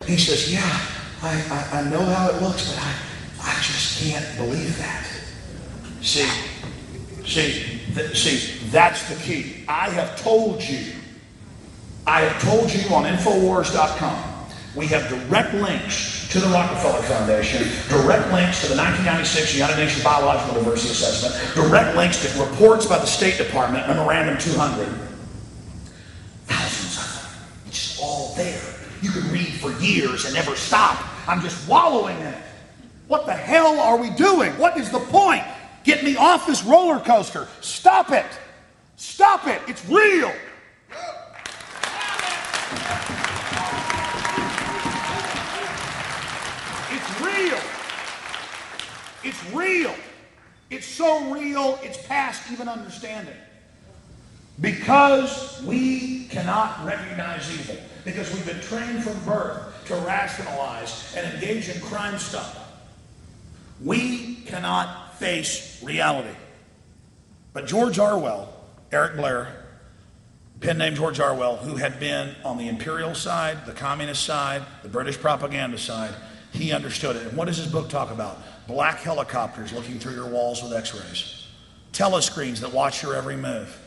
He says, yeah, I know how it looks, but I just can't believe that. See, that's the key. I have told you on Infowars.com, we have direct links to the Rockefeller Foundation, direct links to the 1996 United Nations Biological Diversity Assessment, direct links to reports by the State Department, Memorandum 200. Thousands of them. It's just all there. You could read for years and never stop. I'm just wallowing in it. What the hell are we doing? What is the point? Get me off this roller coaster. Stop it. Stop it. It's real. It's real. It's real. It's so real, it's past even understanding. Because we cannot recognize evil. Because we've been trained from birth to rationalize and engage in crime stuff. We cannot face reality. But George Orwell, Eric Blair, pen name George Orwell, who had been on the imperial side, the communist side, the British propaganda side, he understood it. And what does his book talk about? Black helicopters looking through your walls with x-rays. Telescreens that watch your every move.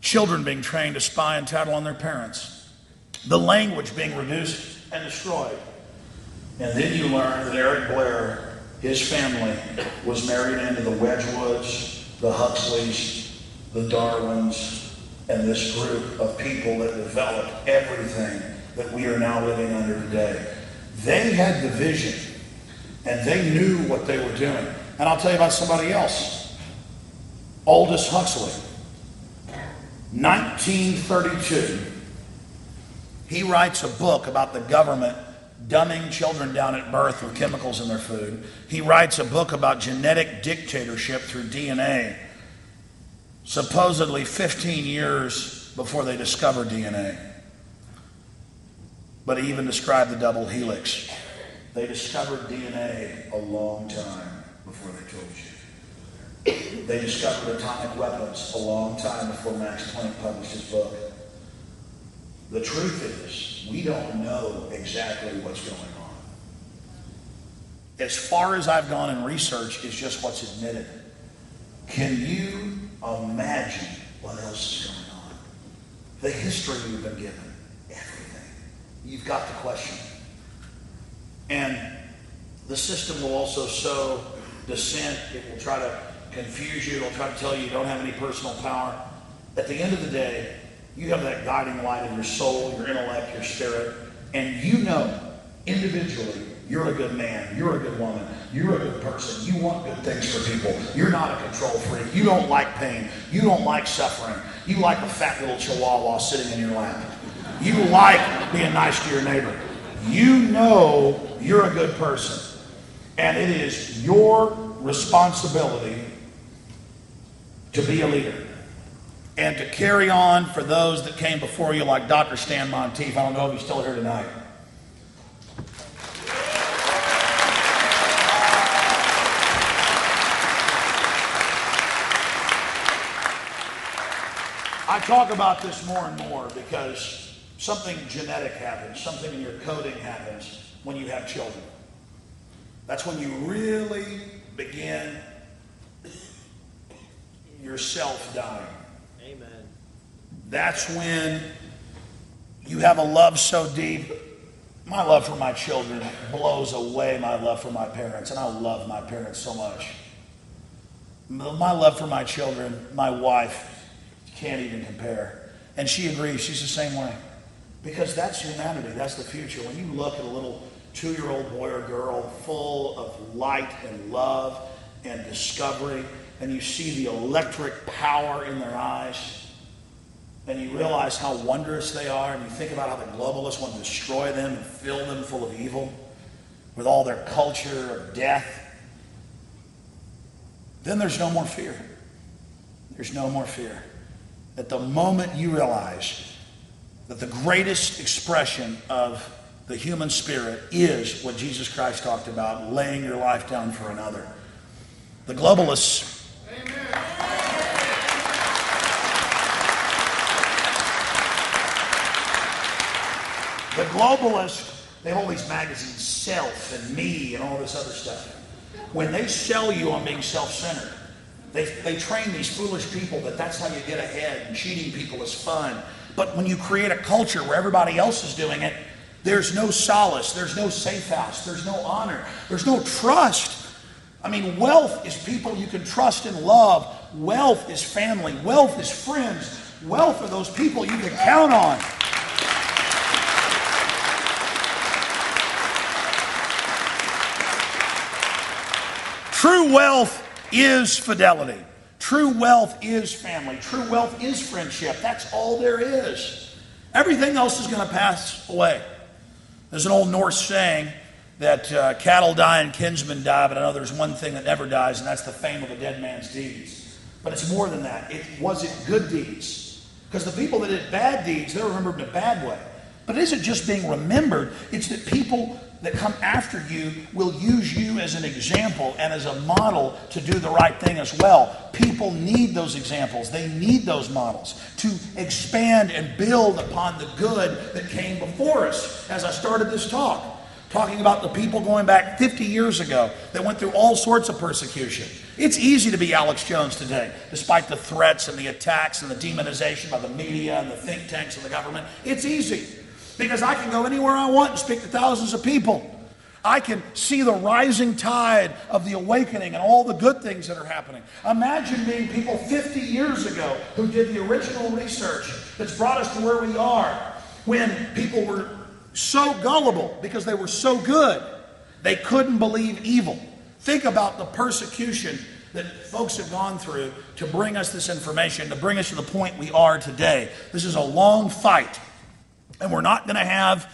Children being trained to spy and tattle on their parents. The language being reduced and destroyed. And then you learn that Eric Blair, his family, was married into the Wedgwoods, the Huxleys, the Darwins, and this group of people that developed everything that we are now living under today. They had the vision, and they knew what they were doing. And I'll tell you about somebody else. Aldous Huxley. 1932. He writes a book about the government dumbing children down at birth with chemicals in their food. He writes a book about genetic dictatorship through DNA, supposedly 15 years before they discovered DNA. But he even described the double helix. They discovered DNA a long time before they told you. They discovered atomic weapons a long time before Max Planck published his book. The truth is, we don't know exactly what's going on. As far as I've gone in research, it's just what's admitted. Can you imagine what else is going on? The history we've been given, everything. You've got to question it. And the system will also sow dissent. It will try to confuse you. It'll try to tell you you don't have any personal power. At the end of the day, you have that guiding light in your soul, your intellect, your spirit, and you know individually you're a good man, you're a good woman, you're a good person, you want good things for people, you're not a control freak, you don't like pain, you don't like suffering, you like a fat little chihuahua sitting in your lap, you like being nice to your neighbor, you know you're a good person, and it is your responsibility to be a leader. And to carry on for those that came before you, like Dr. Stan Monteith. I don't know if he's still here tonight. I talk about this more and more because something genetic happens, something in your coding happens when you have children. That's when you really begin yourself dying. Amen. That's when you have a love so deep. My love for my children blows away my love for my parents, and I love my parents so much. My love for my children, my wife, can't even compare. And she agrees. She's the same way. Because that's humanity. That's the future. When you look at a little 2-year-old boy or girl full of light and love and discovery, and you see the electric power in their eyes, and you realize how wondrous they are, and you think about how the globalists want to destroy them and fill them full of evil with all their culture of death, then there's no more fear. There's no more fear. At the moment you realize that the greatest expression of the human spirit is what Jesus Christ talked about, laying your life down for another. The globalists, They have all these magazines, Self and Me and all this other stuff. When they sell you on being self-centered, they train these foolish people that that's how you get ahead, and cheating people is fun. But when you create a culture where everybody else is doing it, there's no solace, there's no safe house, there's no honor, there's no trust. I mean, wealth is people you can trust and love. Wealth is family. Wealth is friends. Wealth are those people you can count on. True wealth is fidelity. True wealth is family. True wealth is friendship. That's all there is. Everything else is going to pass away. There's an old Norse saying that cattle die and kinsmen die, but I know there's one thing that never dies, and that's the fame of a dead man's deeds. But it's more than that. It wasn't good deeds. Because the people that did bad deeds, they're remembered in a bad way. But it isn't just being remembered. It's that people that come after you will use you as an example and as a model to do the right thing as well. People need those examples. They need those models to expand and build upon the good that came before us. As I started this talk, talking about the people going back 50 years ago that went through all sorts of persecution. It's easy to be Alex Jones today, despite the threats and the attacks and the demonization by the media and the think tanks and the government. It's easy. Because I can go anywhere I want and speak to thousands of people. I can see the rising tide of the awakening and all the good things that are happening. Imagine being people 50 years ago who did the original research that's brought us to where we are, when people were so gullible because they were so good, they couldn't believe evil. Think about the persecution that folks have gone through to bring us this information, to bring us to the point we are today. This is a long fight. And we're not going to have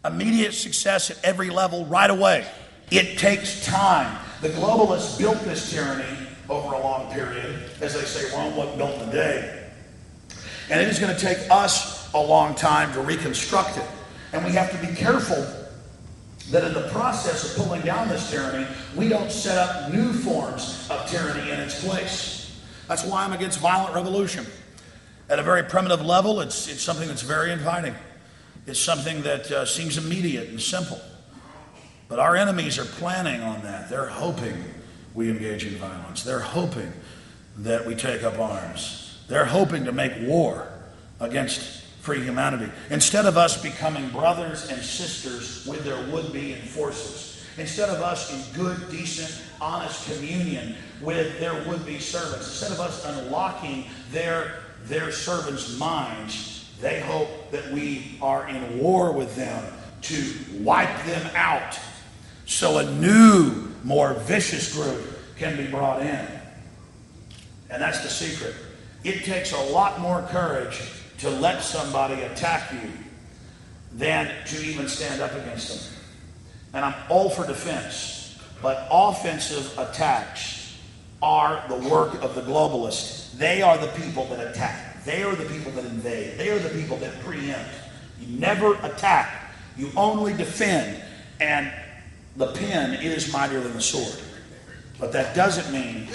immediate success at every level right away. It takes time. The globalists built this tyranny over a long period. As they say, Rome wasn't built in a day. And it is going to take us a long time to reconstruct it. And we have to be careful that in the process of pulling down this tyranny, we don't set up new forms of tyranny in its place. That's why I'm against violent revolution. At a very primitive level, it's something that's very inviting. It's something that seems immediate and simple. But our enemies are planning on that. They're hoping we engage in violence. They're hoping that we take up arms. They're hoping to make war against free humanity. Instead of us becoming brothers and sisters with their would-be enforcers, instead of us in good, decent, honest communion with their would-be servants, instead of us unlocking their servants' minds, they hope that we are in war with them to wipe them out so a new, more vicious group can be brought in. And that's the secret. It takes a lot more courage to let somebody attack you than to even stand up against them. And I'm all for defense, but offensive attacks are the work of the globalists. They are the people that attack. They are the people that invade. They are the people that preempt. You never attack. You only defend. And the pen is mightier than the sword. But that doesn't mean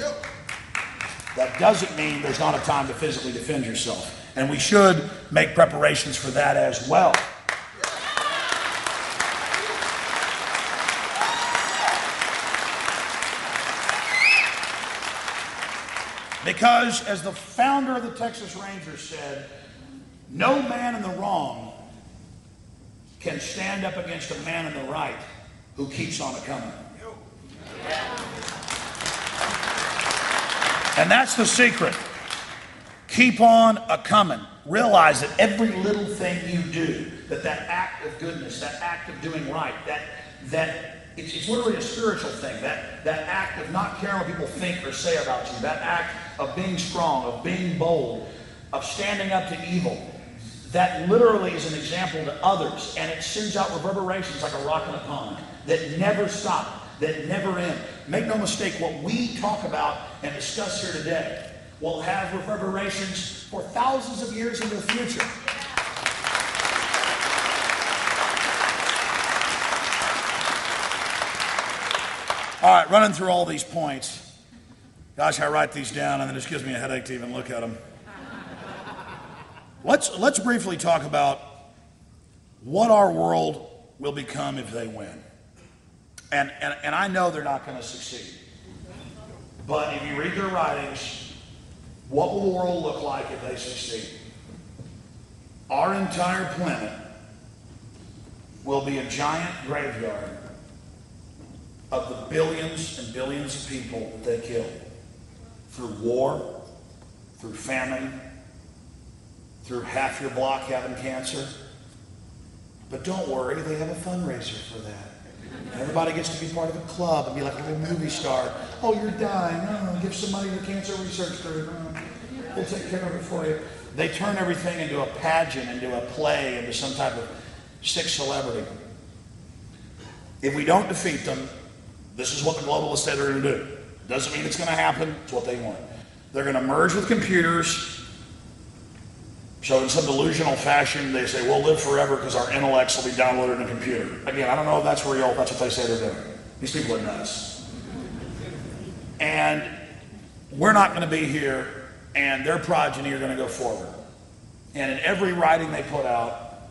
there's not a time to physically defend yourself. And we should make preparations for that as well. Because, as the founder of the Texas Rangers said, no man in the wrong can stand up against a man in the right who keeps on a-coming. And that's the secret. Keep on a-coming. Realize that every little thing you do, that act of goodness, that act of doing right, that it's literally a spiritual thing. That act of not caring what people think or say about you, that act of being strong, of being bold, of standing up to evil, that literally is an example to others, and it sends out reverberations like a rock in a pond that never stop, that never end. Make no mistake, what we talk about and discuss here today will have reverberations for thousands of years into the future. All right, running through all these points. Gosh, I write these down and it just gives me a headache to even look at them. Let's briefly talk about what our world will become if they win. And I know they're not going to succeed. But if you read their writings, what will the world look like if they succeed? Our entire planet will be a giant graveyard of the billions and billions of people that they killed through war, through famine, through half your block having cancer. But don't worry, they have a fundraiser for that. And everybody gets to be part of a club and be like a movie star. Oh, you're dying. Oh, give some money to the cancer research group. Oh, we'll take care of it for you. They turn everything into a pageant, into a play, into some type of sick celebrity. If we don't defeat them, this is what the globalists said they're going to do. Doesn't mean it's going to happen. It's what they want. They're going to merge with computers. So in some delusional fashion, they say, we'll live forever because our intellects will be downloaded in a computer. Again, I don't know if that's real. That's what they say they're doing. These people are nuts. And we're not going to be here, and their progeny are going to go forward. And in every writing they put out,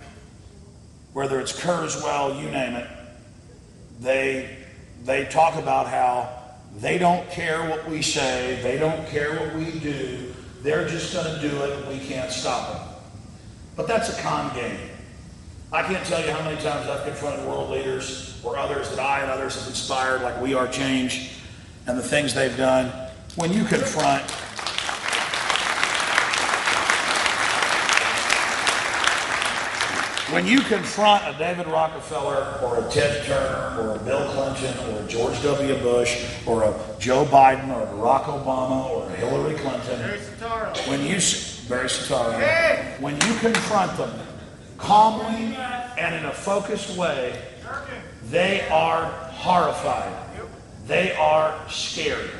whether it's Kurzweil, you name it, they talk about how they don't care what we say, they don't care what we do, they're just going to do it and we can't stop them. But that's a con game. I can't tell you how many times I've confronted world leaders or others that I and others have inspired, like We Are Change, and the things they've done. When you confront a David Rockefeller or a Ted Turner or a Bill Clinton or a George W. Bush or a Joe Biden or a Barack Obama or a Hillary Clinton, when you confront them calmly and in a focused way, they are horrified. They are scared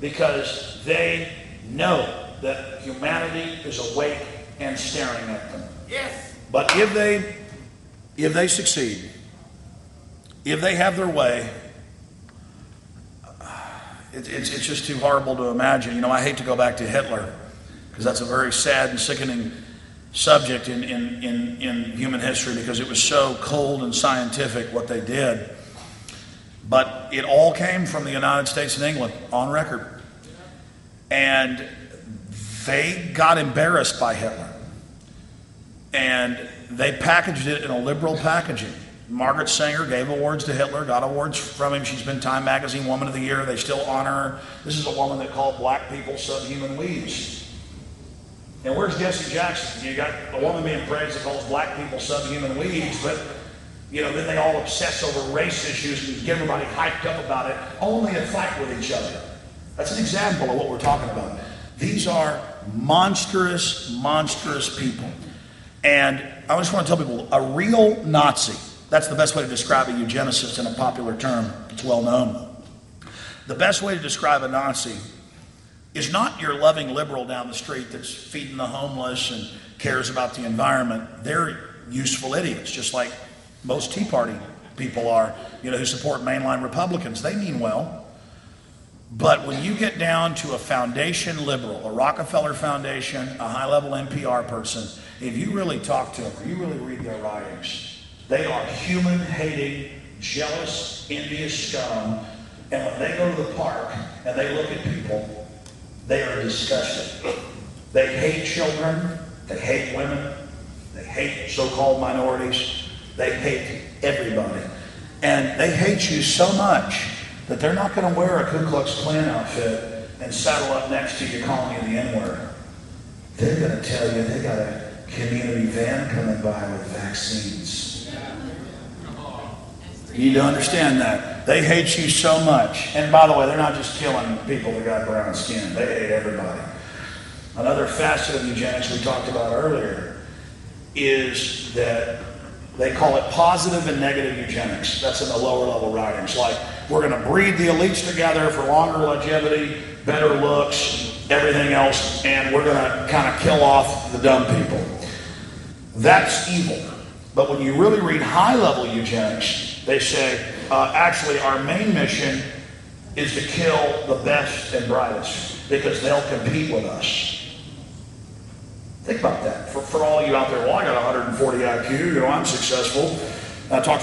because they know that humanity is awake and staring at them. Yes. But if they succeed, if they have their way, it's just too horrible to imagine. You know, I hate to go back to Hitler because that's a very sad and sickening subject in human history because it was so cold and scientific what they did. But it all came from the United States and England on record. And they got embarrassed by Hitler. And they packaged it in a liberal packaging. Margaret Sanger gave awards to Hitler, got awards from him. She's been Time Magazine Woman of the Year. They still honor her. This is a woman that called black people subhuman weeds. And where's Jesse Jackson? You got a woman being praised that calls black people subhuman weeds, but then they all obsess over race issues and get everybody hyped up about it, only to fight with each other. That's an example of what we're talking about. These are monstrous, monstrous people. And I just want to tell people, a real Nazi, that's the best way to describe a eugenicist in a popular term. It's well known. The best way to describe a Nazi is not your loving liberal down the street that's feeding the homeless and cares about the environment. They're useful idiots, just like most Tea Party people are, who support mainline Republicans. They mean well. But when you get down to a foundation liberal, a Rockefeller Foundation, a high-level NPR person, if you really talk to them, or you really read their writings, they are human-hating, jealous, envious scum. And when they go to the park and they look at people, they are disgusted. They hate children. They hate women. They hate so-called minorities. They hate everybody. And they hate you so much that they're not going to wear a Ku Klux Klan outfit and saddle up next to you calling you the N-word. They're going to tell you they got a community van coming by with vaccines. You need to understand that. They hate you so much. And by the way, they're not just killing people that got brown skin. They hate everybody. Another facet of eugenics we talked about earlier is that they call it positive and negative eugenics. That's in the lower level writings. Like, we're going to breed the elites together for longer longevity, better looks, everything else, and we're going to kind of kill off the dumb people. That's evil. But when you really read high-level eugenics, they say, actually, our main mission is to kill the best and brightest because they'll compete with us. Think about that. For all you out there, well, I got 140 IQ, I'm successful. I talk